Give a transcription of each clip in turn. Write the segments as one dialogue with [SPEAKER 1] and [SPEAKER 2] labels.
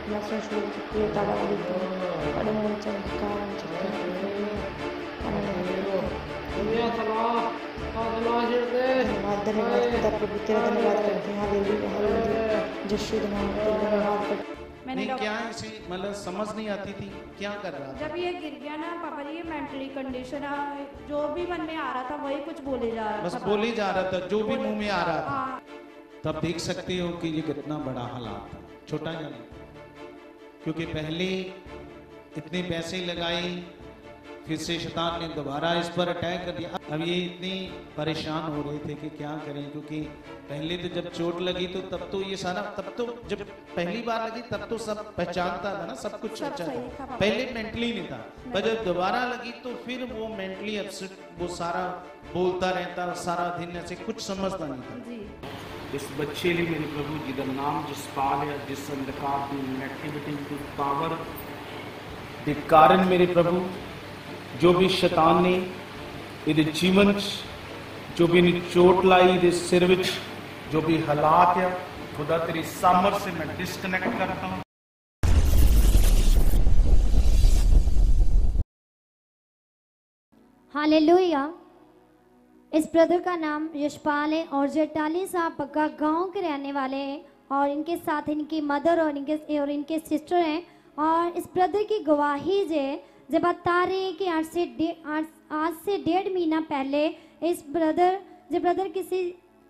[SPEAKER 1] Masasuri Tadavito, Padamucha, Karan
[SPEAKER 2] नहीं क्या इसे मतलब समझ नहीं आती थी क्या कर रहा था?
[SPEAKER 3] जब ये गिर गया ना पापा जी, ये मेंटली कंडीशन है, जो भी मन में आ रहा था वही कुछ बोले जा रहा था,
[SPEAKER 2] बस बोली जा रहा था जो भी मुंह में आ रहा था। तब देख सकते हो कि ये कितना बड़ा हालात था, छोटा या नहीं, क्योंकि पहले इतने पैसे लगाए, फिर से शैतान ने दोबारा इस पर अटैक कर दिया। अब ये इतनी परेशान हो रहे थे कि क्या करें, क्योंकि पहले तो जब चोट लगी तो तब तो ये सारा, तब तो जब पहली बार लगी तब तो सब पहचानता था ना, सब कुछ अच्छा था, पहले मेंटली नहीं था, पर जब दोबारा लगी तो फिर वो मेंटली अपसेट, वो सारा बोलता रहता सारा दिन, ऐसे कुछ समझता नहीं था।
[SPEAKER 4] इस बच्चे लिए मेरे प्रभु जी का नाम जिस पाल है, जिस अंधकार की नेगेटिविटी की पावर के कारण मेरे प्रभु जो भी शैतान ने ਇਹਦੇ ਜੀਵਨ ਚ जो भी चोट लाई ਇਹਦੇ सिर ਵਿੱਚ जो भी हालात है, खुदा तेरी सामर्थ से मैं डिस्कनेक्ट करता हूँ।
[SPEAKER 5] हालेलुया। इस ब्रदर का नाम यशपाल है और जेटाली साहब पक्का गांव के रहने वाले हैं और इनके साथ इनकी मदर और इनके सिस्टर हैं। और इस ब्रदर की गवाही जब बता रहे हैं कि आज से 1.5 महीना पहले इस ब्रदर किसी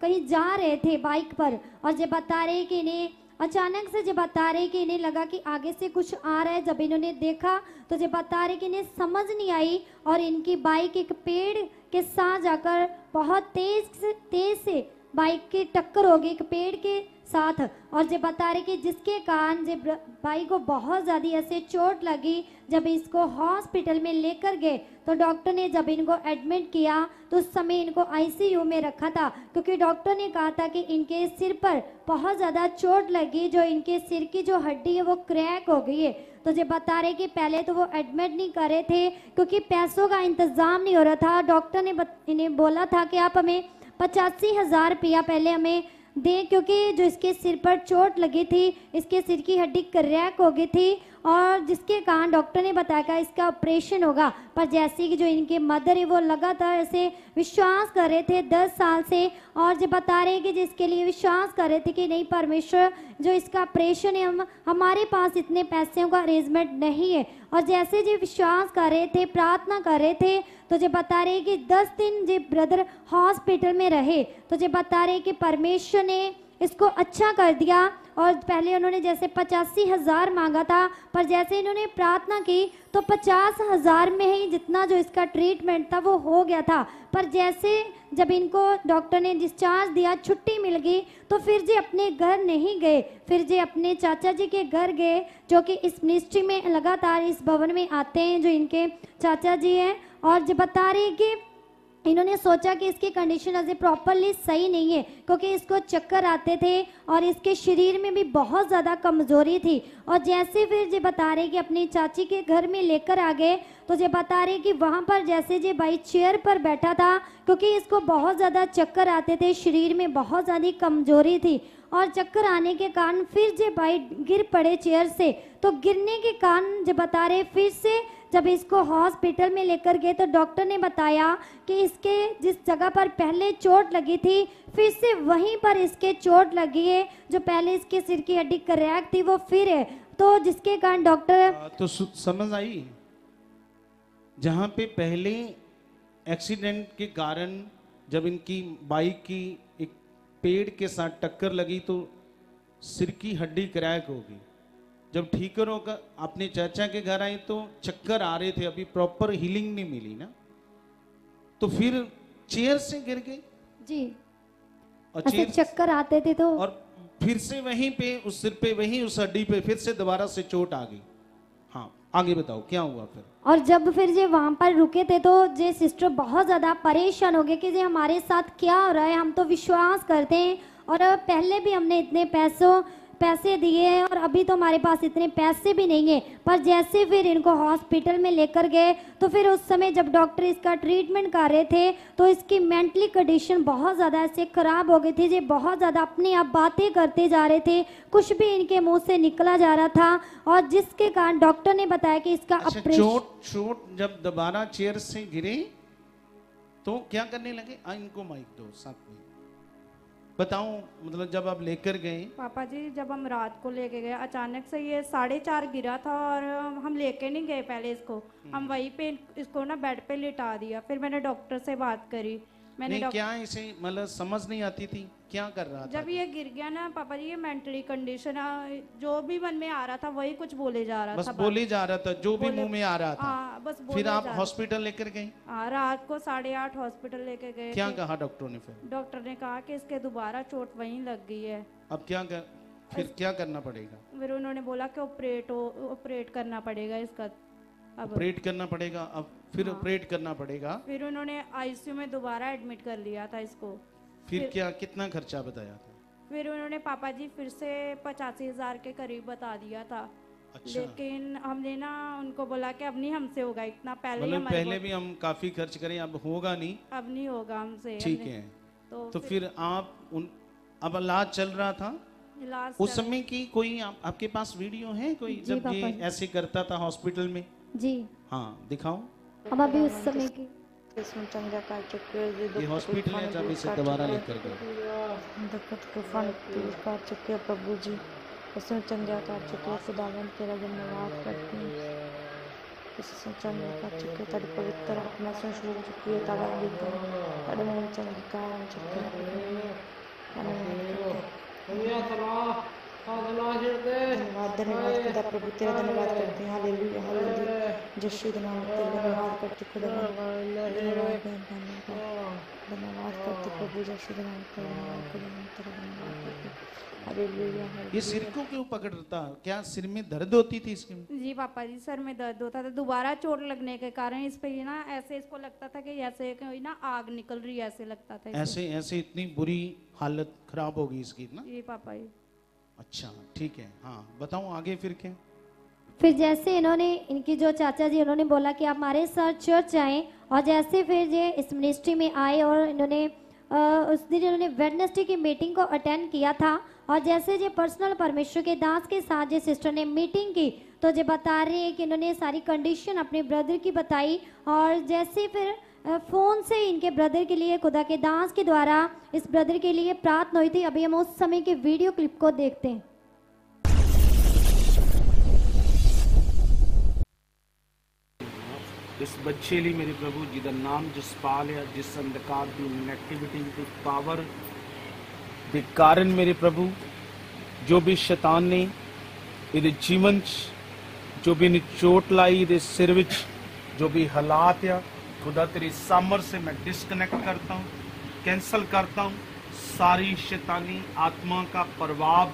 [SPEAKER 5] कहीं जा रहे थे बाइक पर, और जब बता रहे कि इन्हें अचानक से जब बता रहे कि इन्हें लगा कि आगे से कुछ आ रहा है। जब इन्होंने देखा तो जब बता रहे कि इन्हें समझ नहीं आई और इनकी बाइक एक पेड़ के साथ जाकर बहुत तेज से बाइक की टक्कर हो गई एक पेड़ के साथ। और जब बता रहे कि जिसके कारण जब बाइक को बहुत ज़्यादा ऐसे चोट लगी, जब इसको हॉस्पिटल में लेकर गए तो डॉक्टर ने जब इनको एडमिट किया तो उस समय इनको आईसीयू में रखा था, क्योंकि डॉक्टर ने कहा था कि इनके सिर पर बहुत ज़्यादा चोट लगी, जो इनके सिर की जो हड्डी है वो क्रैक हो गई है। तो जब बता रहे कि पहले तो वो एडमिट नहीं कर रहे थे क्योंकि पैसों का इंतज़ाम नहीं हो रहा था। डॉक्टर ने इन्हें बोला था कि आप हमें 85,000 रुपया पहले हमें दें, क्योंकि जो इसके सिर पर चोट लगी थी, इसके सिर की हड्डी क्रैक हो गई थी और जिसके कारण डॉक्टर ने बताया कि इसका ऑपरेशन होगा। पर जैसे कि जो इनके मदर है वो लगातार ऐसे विश्वास कर रहे थे 10 साल से, और जो बता रहे कि जिसके लिए विश्वास कर रहे थे कि नहीं परमेश्वर जो इसका ऑपरेशन है, हमारे पास इतने पैसों का अरेंजमेंट नहीं है। और जैसे जो विश्वास कर रहे थे, प्रार्थना कर रहे थे, तो जो बता रहे कि 10 दिन जो ब्रदर हॉस्पिटल में रहे, तो जो बता रहे कि परमेश्वर ने इसको अच्छा कर दिया। और पहले उन्होंने जैसे 85,000 मांगा था, पर जैसे इन्होंने प्रार्थना की तो 50,000 में ही जितना जो इसका ट्रीटमेंट था वो हो गया था। पर जैसे जब इनको डॉक्टर ने डिस्चार्ज दिया, छुट्टी मिल गई, तो फिर जे अपने घर नहीं गए, फिर जे अपने चाचा जी के घर गए, जो कि इस मिनिस्ट्री में लगातार इस भवन में आते हैं, जो इनके चाचा जी हैं। और जो बता रहे कि इन्होंने सोचा कि इसकी कंडीशन अभी प्रॉपरली सही नहीं है, क्योंकि इसको चक्कर आते थे और इसके शरीर में भी बहुत ज़्यादा कमज़ोरी थी। और जैसे फिर जो बता रहे कि अपनी चाची के घर में लेकर आ गए, तो जो बता रहे कि वहाँ पर जैसे जो भाई चेयर पर बैठा था, क्योंकि इसको बहुत ज़्यादा चक्कर आते थे, शरीर में बहुत ज़्यादा कमज़ोरी थी, और चक्कर आने के कारण फिर जो भाई गिर पड़े चेयर से। तो गिरने के कारण जो बता रहे फिर से जब इसको हॉस्पिटल में लेकर गए तो डॉक्टर ने बताया कि इसके जिस जगह पर पहले चोट लगी थी फिर से वहीं पर इसके चोट लगी है, जो पहले इसके सिर की हड्डी क्रैक थी वो फिर है। तो जिसके कारण डॉक्टर
[SPEAKER 2] तो समझ आई, जहाँ पे पहले एक्सीडेंट के कारण जब इनकी बाइक की एक पेड़ के साथ टक्कर लगी तो सिर की हड्डी क्रैक होगी। जब ठीक होकर अपने चाचा के घर आई तो चक्कर आ रहे थे, अभी प्रॉपर हीलिंग नहीं मिली ना, तो फिर चेयर से गिर गई
[SPEAKER 5] जी,
[SPEAKER 2] और
[SPEAKER 5] चक्कर आते थे तो,
[SPEAKER 2] और फिर से वहीं पे उस सिर पे वहीं उस हड्डी पे फिर से दोबारा से चोट आ गई। हाँ आगे बताओ क्या हुआ फिर।
[SPEAKER 5] और जब फिर जे वहां पर रुके थे तो जे सिस्टर बहुत ज्यादा परेशान हो गए कि जे हमारे साथ क्या हो रहा है, हम तो विश्वास करते हैं और पहले भी हमने इतने पैसे दिए हैं और अभी तो हमारे पास इतने पैसे भी नहीं है। पर जैसे फिर इनको हॉस्पिटल में लेकर गए तो फिर उस समय जब डॉक्टर इसका ट्रीटमेंट कर रहे थे तो इसकी मेंटली कंडीशन बहुत ज़्यादा ऐसे खराब हो गई थी। ये बहुत ज़्यादा अपने आप बातें करते जा रहे थे, कुछ भी इनके मुंह से निकला जा रहा था और जिसके कारण डॉक्टर ने बताया कि इसका
[SPEAKER 2] अच्छा,
[SPEAKER 5] ऑपरेशन।
[SPEAKER 2] चोट जब दोबारा चेयर से गिरे तो क्या करने लगे? इनको माइक दो साथ में बताओ, मतलब जब आप लेकर गए।
[SPEAKER 3] पापा जी जब हम रात को लेके गए अचानक से ये 4:30 गिरा था और हम लेके नहीं गए पहले इसको, हम वहीं पे इसको ना बेड पे लिटा दिया। फिर मैंने डॉक्टर से बात करी, मैंने
[SPEAKER 2] क्या इसे मतलब समझ नहीं आती थी क्या कर रहा था?
[SPEAKER 3] जब ये गिर गया ना पापा जी, ये मेंटली कंडीशन जो भी मन में आ रहा था वही कुछ बोले जा रहा था,
[SPEAKER 2] बस बोले जा रहा था जो भी मुंह में आ रहा था।
[SPEAKER 3] बस
[SPEAKER 2] फिर आप हॉस्पिटल लेकर गए?
[SPEAKER 3] रात को 8:30 हॉस्पिटल लेके गए।
[SPEAKER 2] क्या कहा डॉक्टर ने? फिर
[SPEAKER 3] डॉक्टर ने कहा कि इसके दोबारा चोट वहीं लग गई है।
[SPEAKER 2] अब फिर क्या करना पड़ेगा?
[SPEAKER 3] फिर उन्होंने बोला कि ऑपरेट करना पड़ेगा इसका। अब
[SPEAKER 2] ऑपरेट करना पड़ेगा। अब फिर ऑपरेट करना पड़ेगा।
[SPEAKER 3] फिर उन्होंने आईसीयू में दोबारा एडमिट कर लिया था इसको।
[SPEAKER 2] फिर क्या कितना खर्चा बताया था?
[SPEAKER 3] फिर उन्होंने पापा जी फिर से 85,000 के करीब बता दिया था।
[SPEAKER 2] अच्छा।
[SPEAKER 3] लेकिन हमने ना उनको बोला कि अब नहीं हमसे होगा इतना,
[SPEAKER 2] पहले भी हम काफी खर्च करें, अब होगा नहीं,
[SPEAKER 3] अब नहीं होगा हमसे।
[SPEAKER 2] ठीक है। तो फिर अब इलाज चल रहा था। उस समय की कोई आपके पास वीडियो है कोई जब ये ऐसे करता था हॉस्पिटल में?
[SPEAKER 5] जी
[SPEAKER 2] हाँ दिखाओ।
[SPEAKER 5] अब अभी उस समय की
[SPEAKER 2] ये हॉस्पिटल है जब इसे दोबारा लेकर गए।
[SPEAKER 1] कर चुके प्रभु जी, इसमें चंगा कर चुके खुदावन तेरा धन्यवाद करते हैं। इसमें चंगा कर चुके तेरे पवित्र अपना से शुरू चुकी है तारा देता तेरे मुंह चंगा कर चुके धन्यवाद खुदा प्रभु तेरा धन्यवाद करते हैं। हालेलुया हालेलुया यीशु के नाम पे धन्यवाद करते खुदा धन्यवाद करते प्रभु यीशु के नाम पे धन्यवाद करते हालेलुया।
[SPEAKER 2] ये सिर को क्यों पकड़ता? क्या सिर में दर्द होती थी इसके?
[SPEAKER 3] जी पापा जी सर में दर्द होता था, दोबारा चोट लगने के कारण इस पे ना ऐसे इसको लगता था कि ऐसे कोई ना आग निकल रही है, ऐसे लगता था
[SPEAKER 2] ऐसे इतनी बुरी हालत खराब होगी इसकी ना?
[SPEAKER 3] जी पापा जी।
[SPEAKER 2] अच्छा ठीक है, हाँ बताओ आगे फिर क्या?
[SPEAKER 5] फिर जैसे इन्होंने इनकी जो चाचा जी उन्होंने बोला कि आप हमारे साथ चर्च आए और जैसे फिर ये इस मिनिस्ट्री में आए और इन्होंने उस दिन इन्होंने वेडनेसडे की मीटिंग को अटेंड किया था और जैसे जो पर्सनल परमेश्वर के दास के साथ जो सिस्टर ने मीटिंग की तो जो बता रहे हैं कि इन्होंने सारी कंडीशन अपने ब्रदर की बताई और जैसे फिर फोन से इनके ब्रदर के लिए खुदा के दास के द्वारा इस ब्रदर के लिए प्रार्थना हुई थी। अभी हम उस समय के वीडियो क्लिप को देखते हैं।
[SPEAKER 4] इस बच्चे लिए मेरे प्रभु जिदा नाम जसपाल है, जिस अंधकार की नेगेटिविटी की पावर के कारण मेरे प्रभु जो भी शैतान ने इहदे जीवन जो भी इन्हें चोट लाई इहदे सिर विच जो भी हालात है खुदा तेरी सामर से मैं डिस्कनेक्ट करता हूँ, कैंसल करता हूँ। सारी शैतानी आत्मा का प्रभाव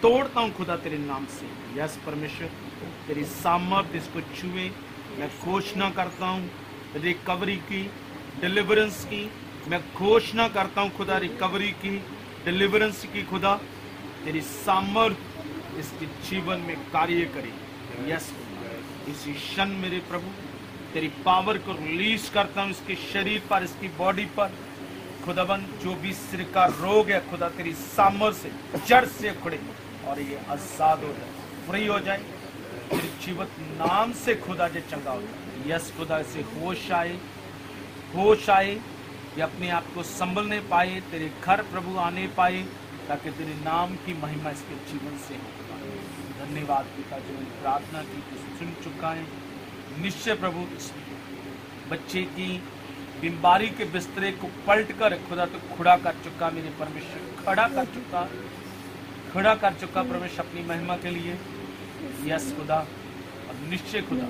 [SPEAKER 4] तोड़ता हूँ खुदा तेरे नाम से। यस परमेश्वर तेरी सामर्थ इसको छुए। मैं घोषणा करता हूँ रिकवरी की, डिलीवरेंस की। मैं घोषणा करता हूँ खुदा रिकवरी की, डिलीवरेंस की। खुदा तेरी सामर्थ इसके जीवन में कार्य करे। यस इसी क्षण मेरे प्रभु तेरी पावर को रिलीज करता हूँ इसके शरीर पर, इसकी बॉडी पर। खुदाबंद जो भी सिर का रोग है खुदा तेरी सामर्थ से जड़ से उखड़े और ये आजाद हो जाए, फ्री हो जाए तेरे जीवत नाम से। खुदा जे चंगा हो जाए। यस खुदा से होश आए, होश आए, ये अपने आप को संभलने पाए, तेरे घर प्रभु आने पाए ताकि तेरे नाम की महिमा इसके जीवन से हो। धन्यवाद पिता जो प्रार्थना की सुन चुका है। निश्चय प्रभु इस बच्चे की बीमारी के बिस्तरे को पलट कर खुदा तो खड़ा कर चुका मेरे परमेश्वर, खड़ा कर चुका परमेश्वर अपनी महिमा के लिए। यस खुदा और निश्चय खुदा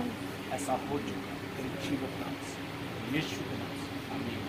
[SPEAKER 4] ऐसा हो चुका तेरे जीवन नाम से, यीशु के नाम से आमीन।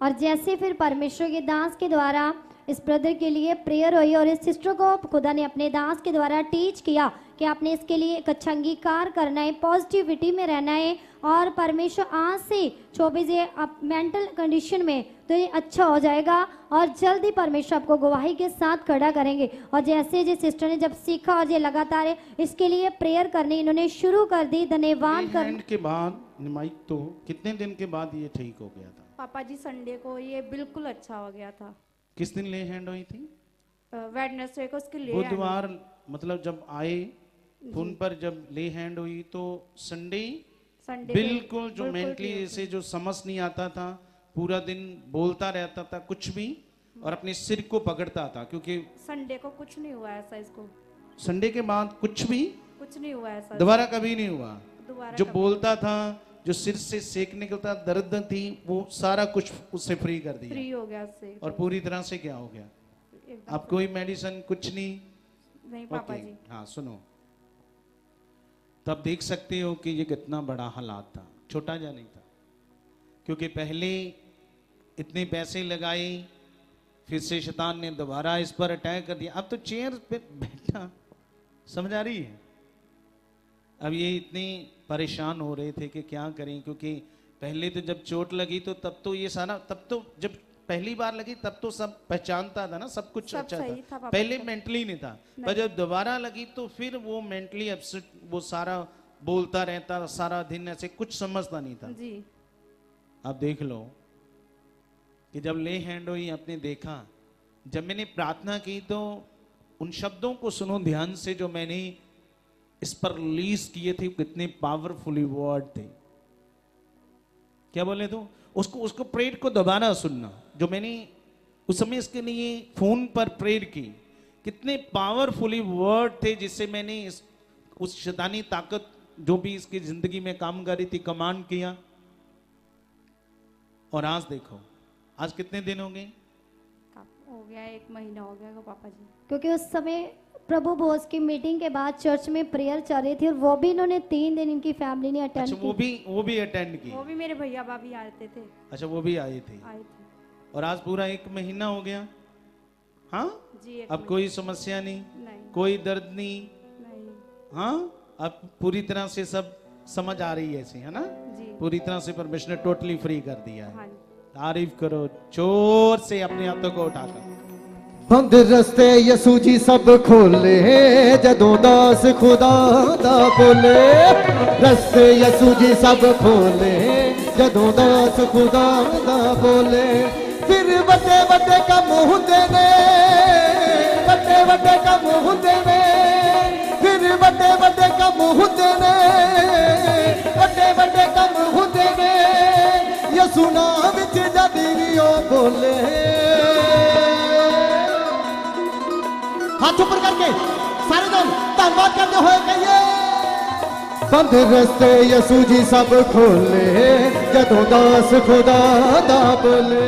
[SPEAKER 5] और जैसे फिर परमेश्वर के दास के द्वारा इस ब्रदर के लिए प्रेयर हुई और इस सिस्टर को खुदा ने अपने दास के द्वारा टीच किया कि आपने इसके लिए एक अच्छा अंगीकार करना है, पॉजिटिविटी में रहना है और परमेश्वर आज से 24 आप मेंटल कंडीशन में तो ये अच्छा हो जाएगा और जल्दी परमेश्वर आपको गवाही के साथ खड़ा करेंगे। और जैसे जिस सिस्टर ने जब सीखा और ये लगातार इसके लिए प्रेयर करनी इन्होंने शुरू कर दी। धन्यवाद कर
[SPEAKER 2] के बाद निमाई तो कितने दिन के बाद ये ठीक हो गया था?
[SPEAKER 3] पापा जी संडे को ये बिल्कुल अच्छा हो गया था।
[SPEAKER 2] किस दिन ले हैंड हुई थी?
[SPEAKER 3] वेडनेसडे को उसके लिए
[SPEAKER 2] बुधवार, मतलब जब आए फोन पर जब ले हैंड हुई तो संडे बिल्कुल जो मेंटली ऐसे जो समझ नहीं आता था, पूरा दिन बोलता रहता था कुछ भी और अपने सिर को पकड़ता था, क्योंकि
[SPEAKER 3] संडे को कुछ नहीं हुआ ऐसा इसको।
[SPEAKER 2] संडे के बाद कुछ
[SPEAKER 3] नहीं हुआ ऐसा
[SPEAKER 2] दोबारा कभी नहीं हुआ। जो
[SPEAKER 3] कभी।
[SPEAKER 2] बोलता था, जो सिर से सेक निकलता, दर्द थी, वो सारा कुछ उससे फ्री कर दिया,
[SPEAKER 3] फ्री हो गया उससे
[SPEAKER 2] और पूरी तरह से क्या हो गया? अब कोई मेडिसिन कुछ
[SPEAKER 3] नहीं पापा जी।
[SPEAKER 2] हाँ सुनो, तब देख सकते हो कि ये कितना बड़ा हालात था, छोटा जा नहीं था, क्योंकि पहले इतने पैसे लगाए, फिर से शैतान ने दोबारा इस पर अटैक कर दिया। अब तो चेयर पे बैठा, समझ आ रही है? अब ये इतने परेशान हो रहे थे कि क्या करें, क्योंकि पहले तो जब चोट लगी तो तब तो ये सारा, तब तो जब पहली बार लगी तब तो सब पहचानता था ना, सब कुछ
[SPEAKER 3] सब
[SPEAKER 2] अच्छा
[SPEAKER 3] सही
[SPEAKER 2] था,
[SPEAKER 3] था
[SPEAKER 2] पहले मेंटली नहीं था, पर जब दोबारा लगी तो फिर वो मेंटली अपसेट, वो सारा बोलता रहता, सारा दिन ऐसे कुछ समझता नहीं था
[SPEAKER 3] जी।
[SPEAKER 2] अब देख लो कि जब ले हैंड हुई, आपने देखा, जब मैंने प्रार्थना की तो उन शब्दों को सुनो ध्यान से जो मैंने इस पर रिलीज किए थे, कितने पावरफुली वर्ड थे। क्या बोले तो उसको प्रेयर को दोबारा सुनना, जो मैंने उस समय इसके लिए फोन पर प्रेयर की, कितने पावरफुली वर्ड थे, जिससे मैंने उस शैतानी ताकत जो भी इसकी जिंदगी में काम कर रही थी, कमांड किया। और आज देखो, आज कितने दिन हो गए?
[SPEAKER 3] हो गया 1 महीना हो गया पापा जी।
[SPEAKER 5] क्योंकि उस समय प्रभु भोज की मीटिंग के बाद चर्च में प्रेयर चल रही थी और वो भी इन्होंने 3 दिन इनकी फैमिली ने अटेंड
[SPEAKER 2] अच्छा, वो भी अटेंड की?
[SPEAKER 3] वो भी मेरे भैया भाभी आते थे।
[SPEAKER 2] अच्छा, वो भी आए थे। और आज पूरा 1 महीना हो गया। हाँ
[SPEAKER 3] जी।
[SPEAKER 2] अब कोई समस्या नहीं, कोई दर्द नहीं। हाँ, अब पूरी तरह से सब समझ आ रही है ऐसे, है ना? पूरी तरह से परमेश्वर ने टोटली फ्री कर दिया है। तारीफ करो जोर से अपने हाथों को उठाकर।
[SPEAKER 6] बंद रस्ते यसू जी सब खोले, जदों दास खुदा दा बोले। रस्ते यसू जी सब खोले, जदों दास खुदा दा बोले। फिर वड्डे वड्डे कम हुंदे ने, वड्डे वड्डे कम हुंदे ने, फिर वड्डे वड्डे कम हुंदे ने, वड्डे वड्डे कम हुंदे ने। यसू नाम विच जदी भी ओ बोले। हाथ ऊपर करके सारे जन धन्यवाद करते हुए कहिए। बंद रस्ते यसू जी सब खोले, जदों दास खुदा दा बोले।